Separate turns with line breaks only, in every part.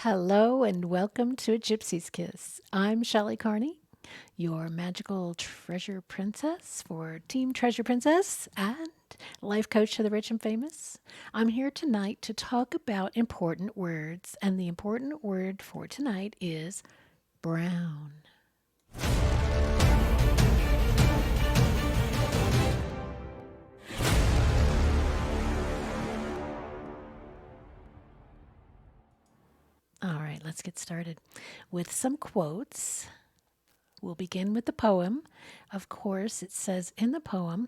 Hello and welcome to A Gypsy's Kiss. I'm Shelley Carney, your magical treasure princess for Team Treasure Princess and life coach to the rich and famous. I'm here tonight to talk about important words, and the important word for tonight is brown. All right, let's get started with some quotes. We'll begin with the poem. Of course, it says in the poem,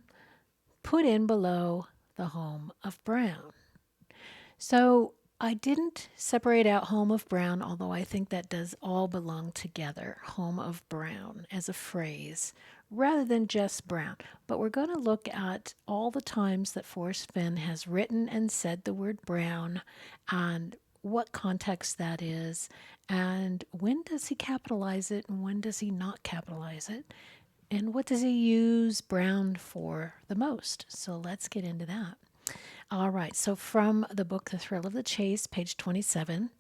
put in below the home of brown. So I didn't separate out home of brown, although I think that does all belong together, home of brown as a phrase, rather than just brown. But we're going to look at all the times that Forrest Fenn has written and said the word brown and what context that is, and when does he capitalize it and when does he not capitalize it, and what does he use brown for the most. So let's get into that. All right, so from the book The Thrill of the Chase, page 27.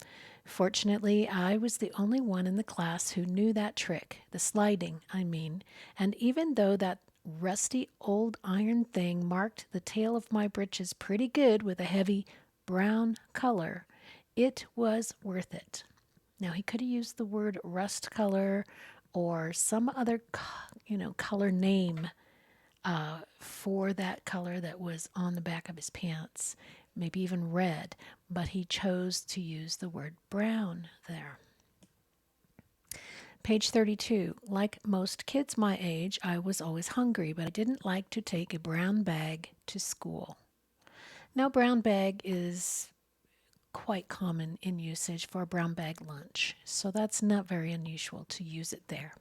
Fortunately, I was the only one in the class who knew that trick, the sliding, I mean. And even though that rusty old iron thing marked the tail of my breeches pretty good with a heavy brown color, it was worth it. Now, he could have used the word rust color or some other, color name for that color that was on the back of his pants, maybe even red, but he chose to use the word brown there. Page 32. Like most kids my age, I was always hungry, but I didn't like to take a brown bag to school. Now, brown bag is quite common in usage for a brown bag lunch, so that's not very unusual to use it there.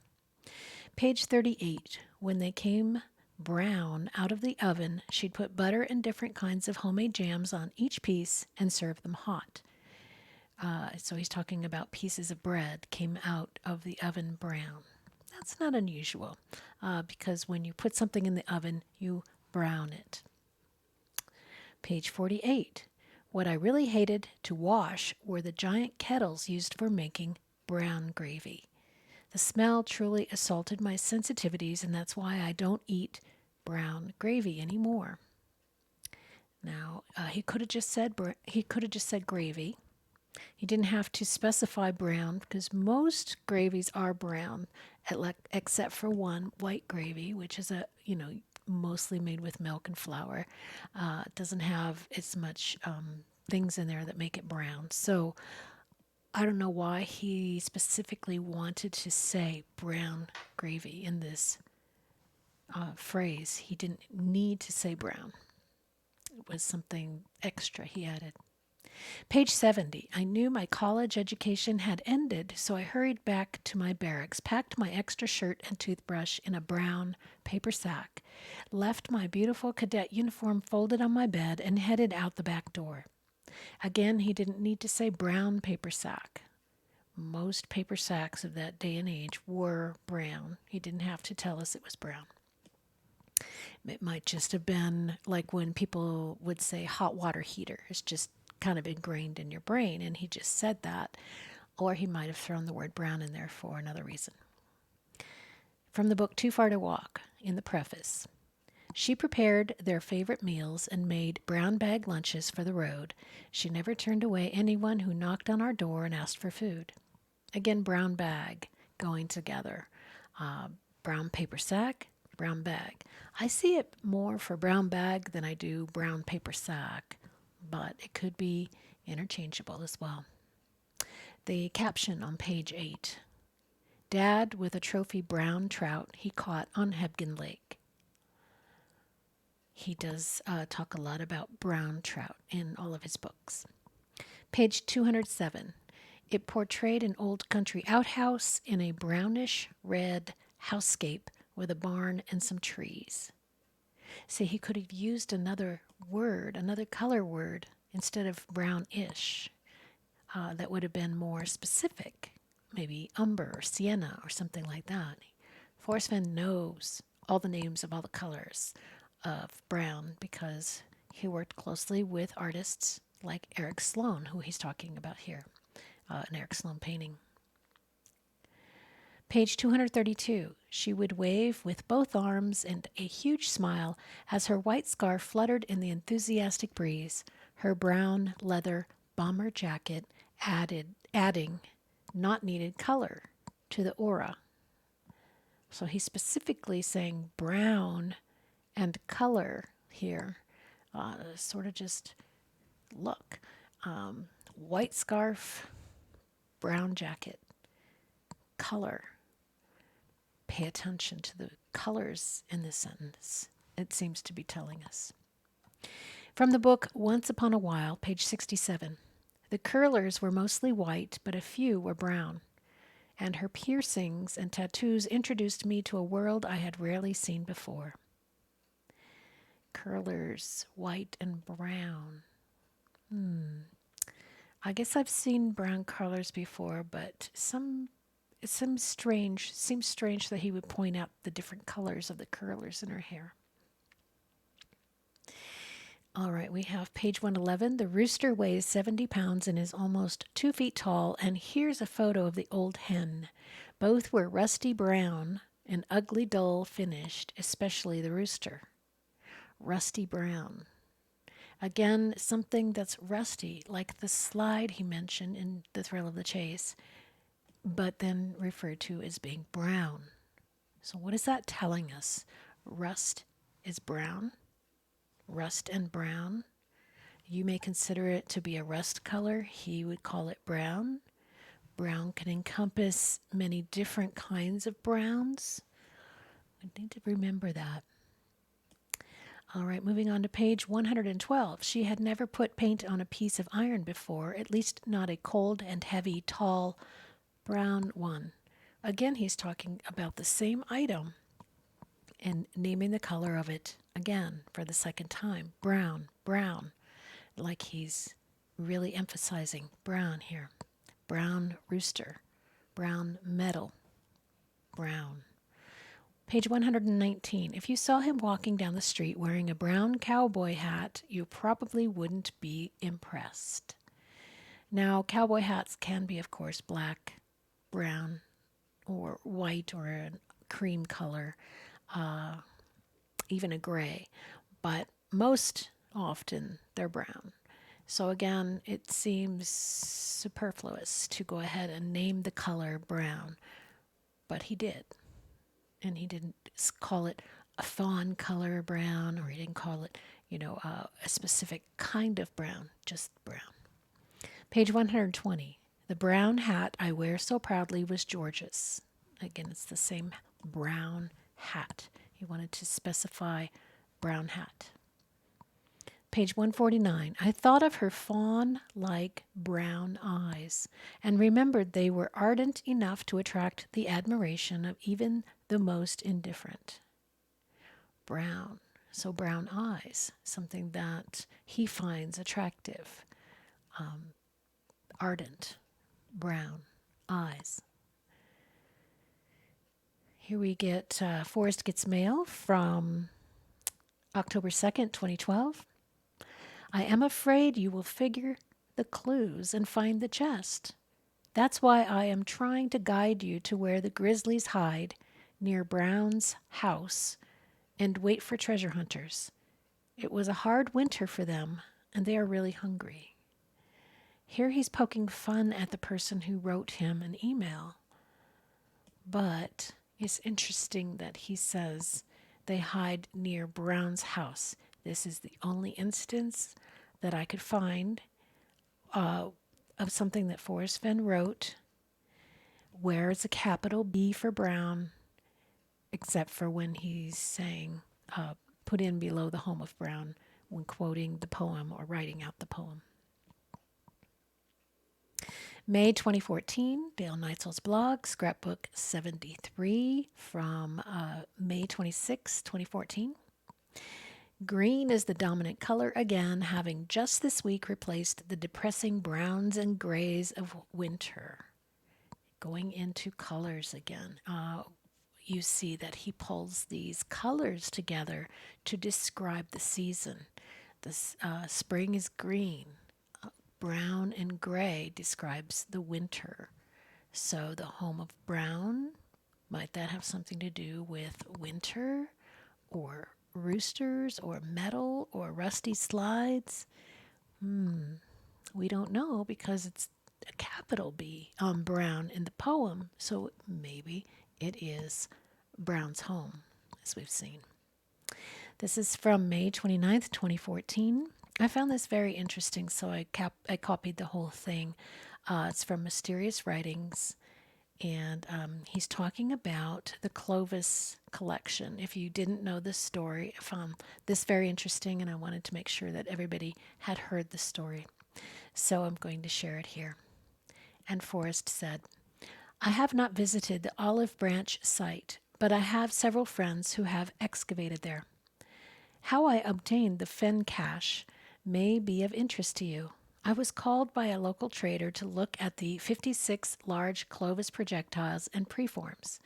Page 38. When they came brown out of the oven, she'd put butter and different kinds of homemade jams on each piece and serve them hot. So he's talking about pieces of bread came out of the oven brown. That's not unusual because when you put something in the oven, you brown it. Page 48. What I really hated to wash were the giant kettles used for making brown gravy. The smell truly assaulted my sensitivities, and that's why I don't eat brown gravy anymore. Now, he could have just said gravy. He didn't have to specify brown because most gravies are brown, except for one, white gravy, which is mostly made with milk and flour. It doesn't have as much things in there that make it brown. So I don't know why he specifically wanted to say brown gravy in this phrase. He didn't need to say brown. It was something extra he added. Page 70. I knew my college education had ended, so I hurried back to my barracks, packed my extra shirt and toothbrush in a brown paper sack, left my beautiful cadet uniform folded on my bed, and headed out the back door. Again, he didn't need to say brown paper sack. Most paper sacks of that day and age were brown. He didn't have to tell us it was brown. It might just have been like when people would say hot water heater. It's just kind of ingrained in your brain, and he just said that. Or he might have thrown the word brown in there for another reason. From the book Too Far to Walk, in the preface. She prepared their favorite meals and made brown bag lunches for the road. She never turned away anyone who knocked on our door and asked for food. Again, brown bag going together. Brown paper sack, brown bag. I see it more for brown bag than I do brown paper sack, but it could be interchangeable as well. The caption on page 8. Dad with a trophy brown trout he caught on Hebgen Lake. He does talk a lot about brown trout in all of his books. Page 207. It portrayed an old country outhouse in a brownish red housescape with a barn and some trees. See, he could have used another word, another color word, instead of brownish. That would have been more specific, maybe umber or sienna or something like that. Forrest Fenn knows all the names of all the colors of brown because he worked closely with artists like Eric Sloan, who he's talking about here. an excellent painting. Page 232. She would wave with both arms and a huge smile as her white scarf fluttered in the enthusiastic breeze. Her brown leather bomber jacket adding not needed color to the aura. So he's specifically saying brown and color here. Sort of just look. White scarf, brown jacket, color. Pay attention to the colors in this sentence. It seems to be telling us. From the book Once Upon a While, page 67. The curlers were mostly white, but a few were brown. And her piercings and tattoos introduced me to a world I had rarely seen before. Curlers, white and brown. I guess I've seen brown curlers before, but it seems strange that he would point out the different colors of the curlers in her hair. All right, we have page 111. The rooster weighs 70 pounds and is almost 2 feet tall, and here's a photo of the old hen. Both were rusty brown and ugly dull finished, especially the rooster. Rusty brown. Again, something that's rusty, like the slide he mentioned in The Thrill of the Chase, but then referred to as being brown. So what is that telling us? Rust is brown. Rust and brown. You may consider it to be a rust color. He would call it brown. Brown can encompass many different kinds of browns. I need to remember that. All right, moving on to page 112. She had never put paint on a piece of iron before, at least not a cold and heavy, tall, brown one. Again, he's talking about the same item and naming the color of it again for the second time. Brown, brown, like he's really emphasizing brown here. Brown rooster, brown metal, brown. Page 119. If you saw him walking down the street wearing a brown cowboy hat, you probably wouldn't be impressed. Now, cowboy hats can be, of course, black, brown, or white, or a cream color, even a gray, but most often they're brown. So again, it seems superfluous to go ahead and name the color brown, but he did. And he didn't call it a fawn color brown, or he didn't call it, a specific kind of brown, just brown. Page 120. The brown hat I wear so proudly was George's. Again, it's the same brown hat. He wanted to specify brown hat. Page 149. I thought of her fawn-like brown eyes and remembered they were ardent enough to attract the admiration of even the most indifferent. Brown. So brown eyes, something that he finds attractive. Ardent, brown eyes. Here we get Forrest Gets Mail from October 2nd, 2012. I am afraid you will figure the clues and find the chest. That's why I am trying to guide you to where the grizzlies hide near Brown's house and wait for treasure hunters. It was a hard winter for them, and they are really hungry. Here he's poking fun at the person who wrote him an email. But it's interesting that he says they hide near Brown's house. This is the only instance that I could find of something that Forrest Fenn wrote where it's a capital B for Brown, except for when he's saying put in below the home of Brown when quoting the poem or writing out the poem. May 2014, Dale Neitzel's blog, Scrapbook 73 from May 26, 2014. Green is the dominant color again, having just this week replaced the depressing browns and grays of winter. Going into colors again. You see that he pulls these colors together to describe the season. This spring is green. brown and gray describes the winter. So the home of brown, might that have something to do with winter or roosters or metal or rusty slides? We don't know because it's a capital B on brown in the poem. So maybe it is Brown's home, as we've seen. This is from May 29th, 2014. I found this very interesting, so I copied the whole thing. It's from Mysterious Writings, and he's talking about the Clovis collection. If you didn't know this story, I found this very interesting, and I wanted to make sure that everybody had heard the story. So I'm going to share it here. And Forrest said, I have not visited the Olive Branch site, but I have several friends who have excavated there. How I obtained the Fenn cache may be of interest to you. I was called by a local trader to look at the 56 large Clovis projectiles and preforms.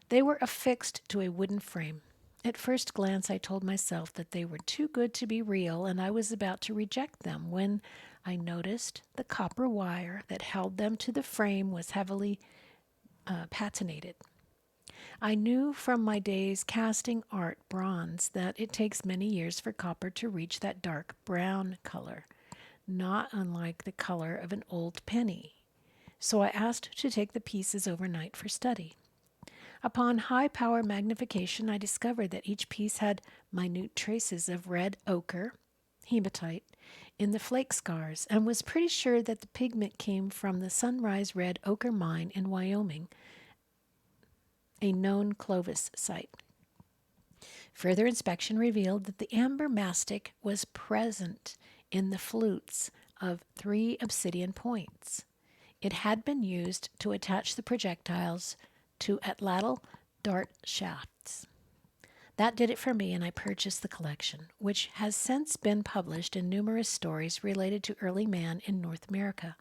They were affixed to a wooden frame. At first glance, I told myself that they were too good to be real, and I was about to reject them when I noticed the copper wire that held them to the frame was heavily patinated. I knew from my days casting art bronze that it takes many years for copper to reach that dark brown color, not unlike the color of an old penny. So I asked to take the pieces overnight for study. Upon high power magnification, I discovered that each piece had minute traces of red ochre, hematite, in the flake scars, and was pretty sure that the pigment came from the Sunrise Red Ochre Mine in Wyoming, a known Clovis site. Further inspection revealed that the amber mastic was present in the flutes of 3 obsidian points. It had been used to attach the projectiles to atlatl dart shafts. That did it for me, and I purchased the collection, which has since been published in numerous stories related to early man in North America.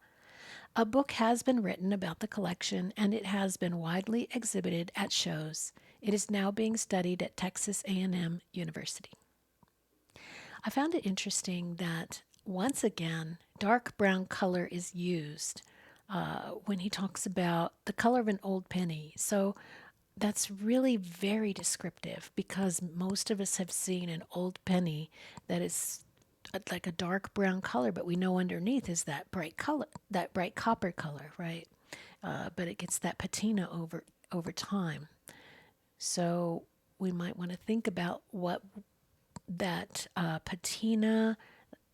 A book has been written about the collection, and it has been widely exhibited at shows. It is now being studied at Texas A&M University. I found it interesting that, once again, dark brown color is used when he talks about the color of an old penny. So that's really very descriptive because most of us have seen an old penny that is like a dark brown color, but we know underneath is that bright color, that bright copper color, right? But it gets that patina over time. So we might want to think about what that patina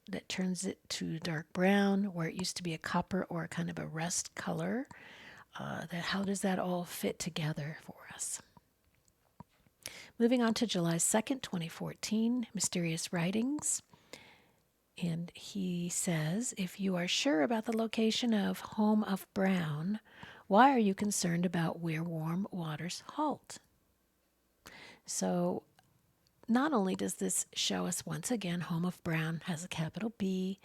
that turns it to dark brown, where it used to be a copper or kind of a rust color. That how does that all fit together for us? Moving on to July 2nd, 2014, Mysterious Writings. And he says, if you are sure about the location of Home of Brown, why are you concerned about where warm waters halt? So not only does this show us once again, Home of Brown has a capital B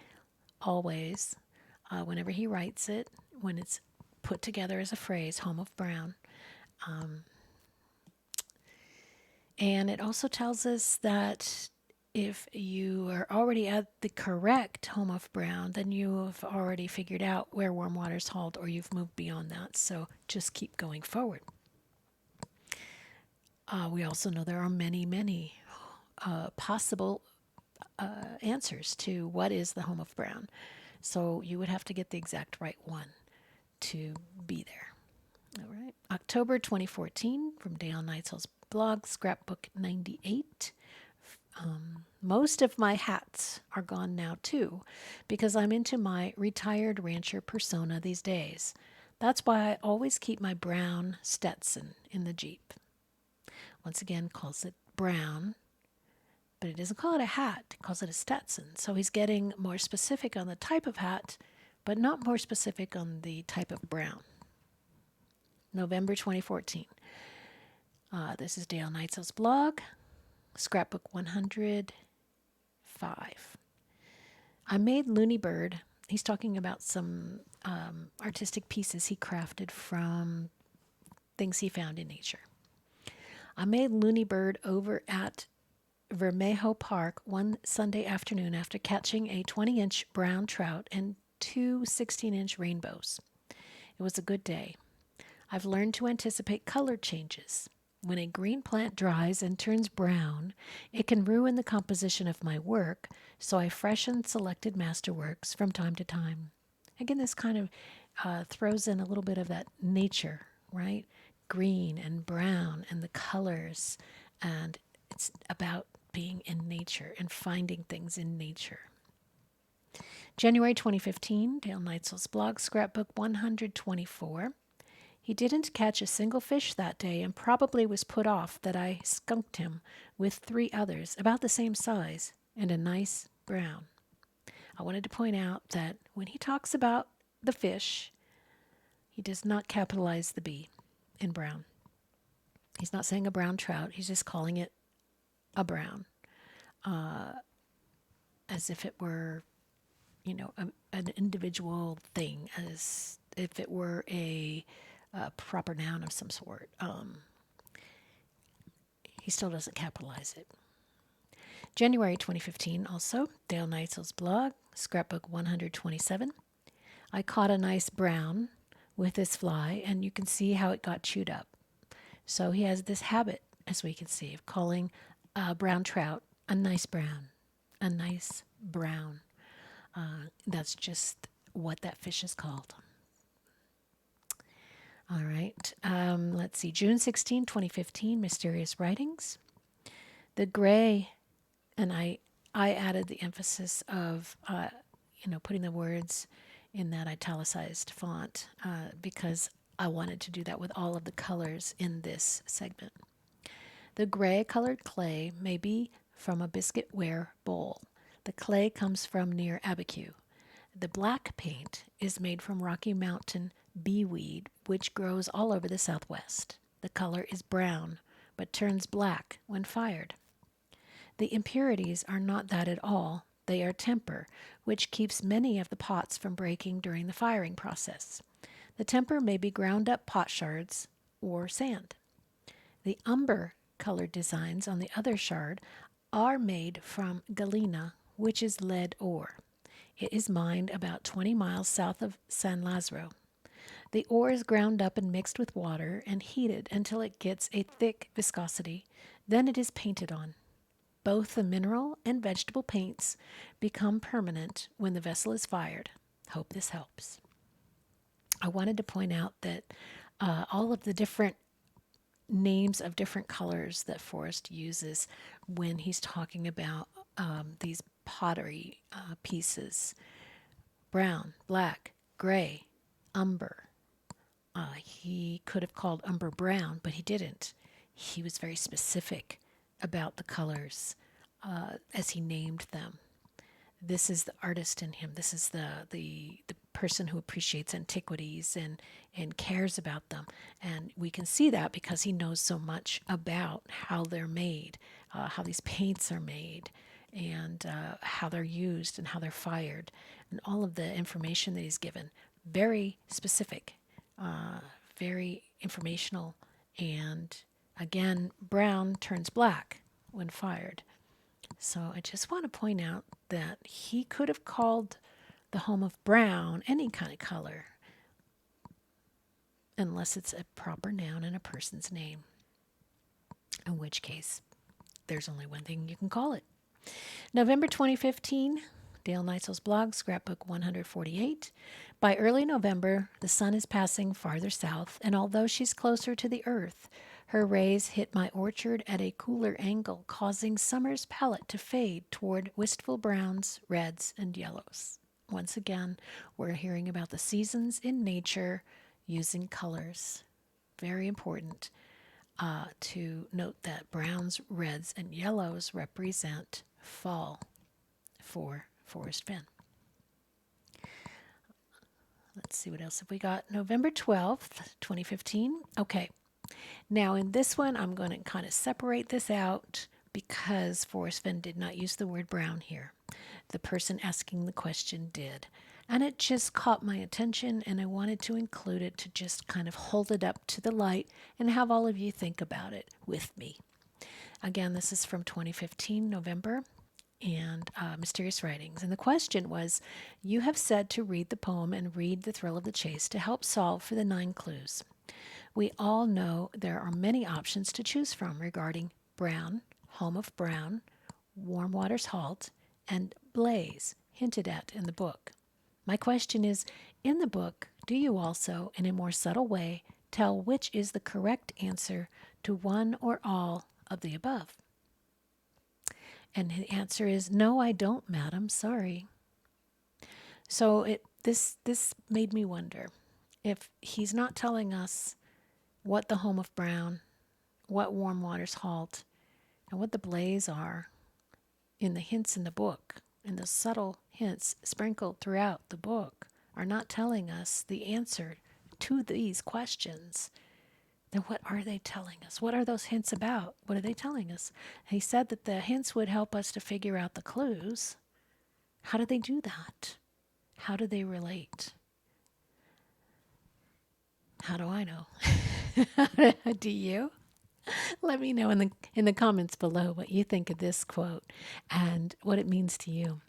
always, whenever he writes it, when it's put together as a phrase, Home of Brown. And it also tells us that if you are already at the correct Home of Brown, then you have already figured out where warm waters halt, or you've moved beyond that. So just keep going forward. We also know there are many possible answers to what is the Home of Brown. So you would have to get the exact right one to be there. All right. October 2014 from Dale Neitzel's blog, Scrapbook 98. Most of my hats are gone now too, because I'm into my retired rancher persona these days. That's why I always keep my brown Stetson in the Jeep. Once again, calls it brown, but it doesn't call it a hat, it calls it a Stetson. So he's getting more specific on the type of hat, but not more specific on the type of brown. November 2014. This is Dale Neitzel's blog, Scrapbook 105. I made Looney Bird. He's talking about some artistic pieces he crafted from things he found in nature. I made Looney Bird over at Vermejo Park one Sunday afternoon after catching a 20-inch brown trout and two 16-inch rainbows. It was a good day. I've learned to anticipate color changes. When a green plant dries and turns brown, it can ruin the composition of my work, so I freshen selected masterworks from time to time. Again, this kind of throws in a little bit of that nature, right? Green and brown and the colors, and it's about being in nature and finding things in nature. January 2015, Dale Neitzel's blog, scrapbook 124. He didn't catch a single fish that day and probably was put off that I skunked him with 3 others about the same size and a nice brown. I wanted to point out that when he talks about the fish, he does not capitalize the B in brown. He's not saying a brown trout. He's just calling it a brown, as if it were, an individual thing, as if it were a proper noun of some sort. He still doesn't capitalize it. January 2015 also, Dale Neitzel's blog, scrapbook 127. I caught a nice brown with this fly, and you can see how it got chewed up. So he has this habit, as we can see, of calling a brown trout a nice brown, a nice brown. That's just what that fish is called. All right. Let's see. June 16, 2015, Mysterious Writings. The gray, and I added the emphasis of, putting the words in that italicized font because I wanted to do that with all of the colors in this segment. The gray colored clay may be from a biscuitware bowl. The clay comes from near Abiquiu. The black paint is made from Rocky Mountain beeweed, which grows all over the Southwest. The color is brown, but turns black when fired. The impurities are not that at all. They are temper, which keeps many of the pots from breaking during the firing process. The temper may be ground up pot shards or sand. The umber colored designs on the other shard are made from galena, which is lead ore. It is mined about 20 miles south of San Lazaro. The ore is ground up and mixed with water and heated until it gets a thick viscosity. Then it is painted on. Both the mineral and vegetable paints become permanent when the vessel is fired. Hope this helps. I wanted to point out that all of the different names of different colors that Forrest uses when he's talking about these pottery pieces. Brown, black, gray, umber. He could have called umber brown, but he didn't. He was very specific about the colors as he named them. This is the artist in him. This is the person who appreciates antiquities and cares about them. And we can see that because he knows so much about how they're made, how these paints are made, and how they're used and how they're fired, and all of the information that he's given. Very specific, very informational, and again, brown turns black when fired. So I just want to point out that he could have called the home of brown any kind of color, unless it's a proper noun in a person's name, in which case there's only one thing you can call it. November 2015, Dale Neitzel's blog, scrapbook 148. By early November, the sun is passing farther south, and although she's closer to the earth, her rays hit my orchard at a cooler angle, causing summer's palette to fade toward wistful browns, reds, and yellows. Once again, we're hearing about the seasons in nature using colors. Very important to note that browns, reds, and yellows represent fall for Forrest Fenn. Let's see what else have we got. November 12th, 2015. Okay. Now in this one, I'm going to kind of separate this out because Forrest Fenn did not use the word brown here. The person asking the question did. And it just caught my attention, and I wanted to include it to just kind of hold it up to the light and have all of you think about it with me. Again, this is from 2015, November. and Mysterious Writings. And the question was, you have said to read the poem and read The Thrill of the Chase to help solve for the 9 clues. We all know there are many options to choose from regarding Brown, Home of Brown, Warm Waters Halt, and Blaze, hinted at in the book. My question is, in the book, do you also, in a more subtle way, tell which is the correct answer to one or all of the above? And the answer is, no, I don't, madam, sorry. So this made me wonder if he's not telling us what the Home of Brown, what Warm Waters Halt, and what the Blaze are in the hints in the book, and the subtle hints sprinkled throughout the book are not telling us the answer to these questions, then what are they telling us? What are those hints about? What are they telling us? He said that the hints would help us to figure out the clues. How do they do that? How do they relate? How do I know? Do you? Let me know in the comments below what you think of this quote and what it means to you.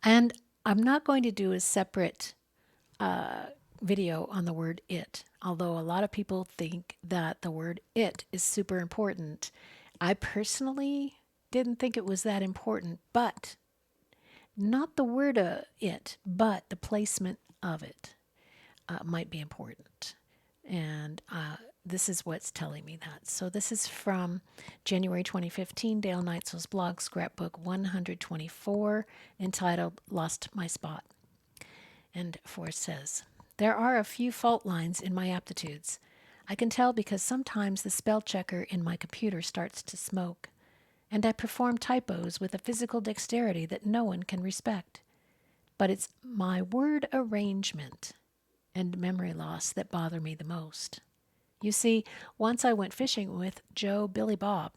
And I'm not going to do a separate video on the word it, although a lot of people think that the word it is super important. I personally didn't think it was that important, but not the word it, but the placement of it might be important. And this is what's telling me that. So this is from January 2015, Dale Neitzel's blog, scrapbook 124, entitled Lost My Spot. And Forrest says, there are a few fault lines in my aptitudes. I can tell because sometimes the spell checker in my computer starts to smoke, and I perform typos with a physical dexterity that no one can respect. But it's my word arrangement and memory loss that bother me the most. You see, once I went fishing with Joe Billy Bob.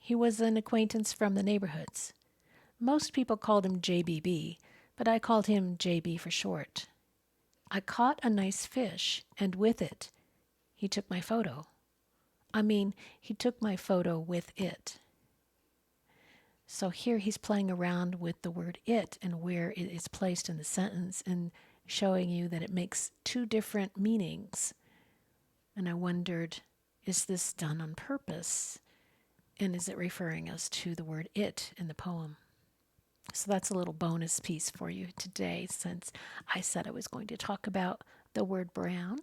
He was an acquaintance from the neighborhoods. Most people called him JBB, but I called him JB for short. I caught a nice fish, and with it, he took my photo. He took my photo with it. So here he's playing around with the word it and where it is placed in the sentence and showing you that it makes 2 different meanings. And I wondered, is this done on purpose? And is it referring us to the word it in the poem? So that's a little bonus piece for you today, since I said I was going to talk about the word brown.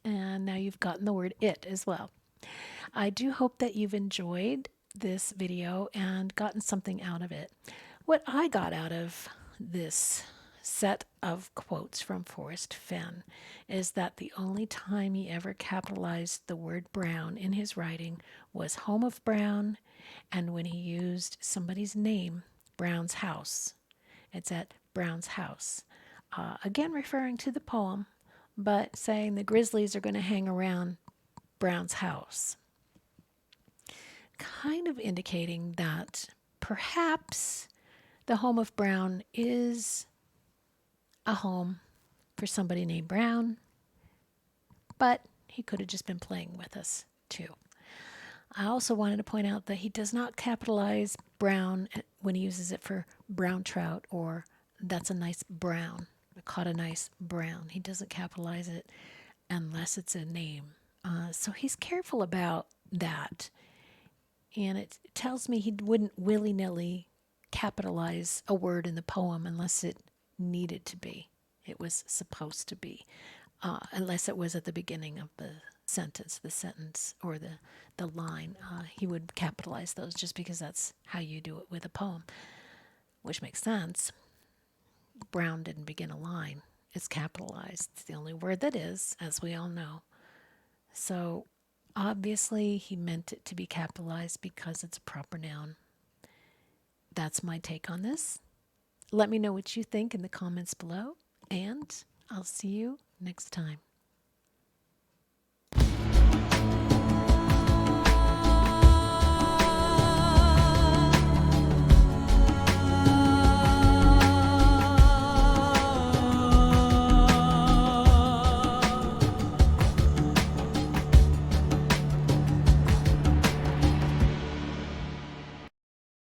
And now you've gotten the word it as well. I do hope that you've enjoyed this video and gotten something out of it. What I got out of this set of quotes from Forrest Fenn is that the only time he ever capitalized the word brown in his writing was Home of Brown, and when he used somebody's name, Brown's house. It's at Brown's house. Again, referring to the poem, but saying the Grizzlies are going to hang around Brown's house. Kind of indicating that perhaps the Home of Brown is a home for somebody named Brown, but he could have just been playing with us too. I also wanted to point out that he does not capitalize brown when he uses it for brown trout or that's a nice brown. I caught a nice brown. He doesn't capitalize it unless it's a name. So he's careful about that. And it tells me he wouldn't willy-nilly capitalize a word in the poem unless it needed to be. It was supposed to be. Unless it was at the beginning of the sentence, or the line. He would capitalize those just because that's how you do it with a poem, which makes sense. Brown didn't begin a line. It's capitalized. It's the only word that is, as we all know. So obviously he meant it to be capitalized because it's a proper noun. That's my take on this. Let me know what you think in the comments below, and I'll see you next time.